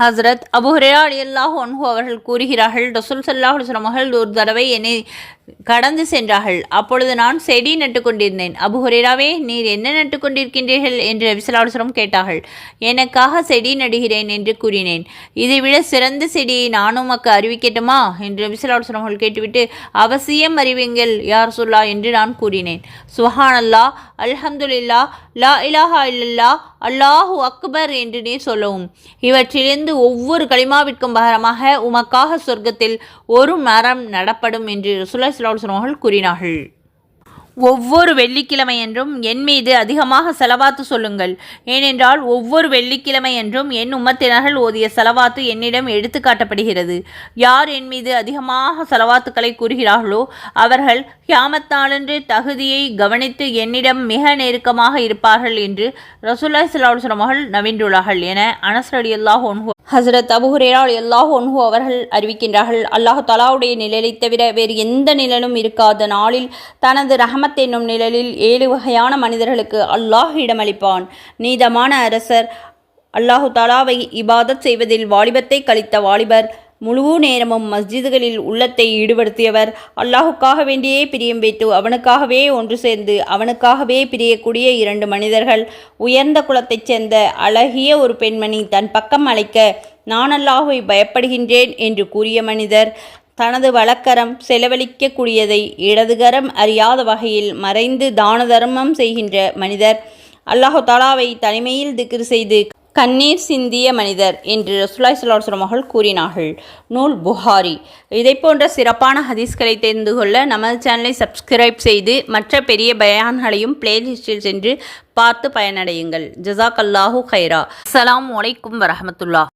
Hazrat Abu Hurairah ரலியல்லாஹு அன்ஹு அவர்கள் கூறுகிறார்கள், ரசூல் ஸல்லல்லாஹு அலைஹி வஸல்லம் அவர்கள் ஒரு தடவை என்னை கடந்து சென்றார்கள். அப்பொழுது நான் செடி நட்டு கொண்டிருந்தேன். அபூ ஹுரைராவே, நீர் என்ன நட்டு கொண்டிருக்கின்றீர்கள் என்று நபி ஸல்லல்லாஹு அலைஹி வஸல்லம் கேட்டார்கள். எனக்காக செடி நடுகிறேன் என்று கூறினேன். இதைவிட சிறந்த செடியை நானும் உமக்கு அறிவிக்கட்டுமா என்று நபி ஸல்லல்லாஹு அலைஹி வஸல்லம் அவர்கள் கேட்டுவிட்டு, அவசியம் அறிவிங்கள் யா ரசூலல்லாஹ் என்று நான் கூறினேன். சுப்ஹானல்லாஹ், அல்ஹம்துலில்லாஹ், லா இலாஹா இல்லல்லாஹ், அல்லாஹு அக்பர் என்று நீர் சொல்லவும். இவற்றிலிருந்து ஒவ்வொரு கலிமாவிற்கும் பகரமாக உமக்காக சொர்க்கத்தில் ஒரு மரம் நடப்படும் என்று ரசூலுல்லாஹி ஸல்லல்லாஹு அலைஹி வஸல்லம் அவர்கள் கூறினார்கள். ஒவ்வொரு வெள்ளிக்கிழமையன்றும் என் மீது அதிகமாக செலவாத்து சொல்லுங்கள். ஏனென்றால் ஒவ்வொரு வெள்ளிக்கிழமையன்றும் என் உம்மத்தினர்கள் ஓதிய செலவாத்து என்னிடம் எடுத்து காட்டப்படுகிறது. யார் என் மீது அதிகமாக செலவாத்துக்களை கூறுகிறார்களோ அவர்கள் கியாமத் நாளன்று தகுதியை கவனித்து என்னிடம் மிக நெருக்கமாக இருப்பார்கள் என்று ரசூலுல்லாஹி ஸல்லல்லாஹு அலைஹி வஸல்லம் அவர்கள் நவின்றுள்ளார்கள் என அனஸ் ரலியல்லாஹு அன்ஹு ஹஸ்ரத் அபூ ஹுரைரா ரலியல்லாஹு அன்ஹு அவர்கள் அறிவிக்கின்றார்கள். அல்லாஹ் தஆலாவுடைய நிழலை தவிர வேறு எந்த நிழலும் இருக்காத நாளில் தனது ரஹமத் என்னும் நிழலில் 7 வகையான மனிதர்களுக்கு அல்லாஹ் இடமளிப்பான். நீதமான அரசர், அல்லாஹு தஆலாவை இபாதத் செய்வதில் வாலிபத்தை கழித்த வாலிபர், முழு நேரமும் மஸ்ஜிதுகளில் உள்ளத்தை ஈடுபடுத்தியவர், அல்லாஹுக்காக வேண்டியே பிரியம் வைத்து அவனுக்காகவே ஒன்று சேர்ந்து அவனுக்காகவே பிரியக்கூடிய 2 மனிதர்கள், உயர்ந்த குலத்தைச் சேர்ந்த அழகிய ஒரு பெண்மணி தன் பக்கம் அழைக்க நான் அல்லாஹுவை பயப்படுகின்றேன் என்று கூறிய மனிதர், தனது வலக்கரம் செலவழிக்கக்கூடியதை இடதுகரம் அறியாத வகையில் மறைந்து தான தர்மம் செய்கின்ற மனிதர், அல்லாஹு தஆலாவை தனிமையில் திக்ர் செய்து கண்ணீர் சிந்திய மனிதர் என்று ரசூலுல்லாஹி ஸல்லல்லாஹு அலைஹி வஸல்லம் அவர்கள் கூறினார்கள். நூல் புகாரி. இதை போன்ற சிறப்பான ஹதீஸ்களை தெரிந்து கொள்ள நமது சேனலை சப்ஸ்கிரைப் செய்து மற்ற பெரிய பயான்களையும் பிளேலிஸ்டில் சென்று பார்த்து பயனடையுங்கள். ஜஸாக்கல்லாஹு கைரா. அஸ்ஸலாமு அலைக்கும் வரஹ்மத்துல்லாஹ்.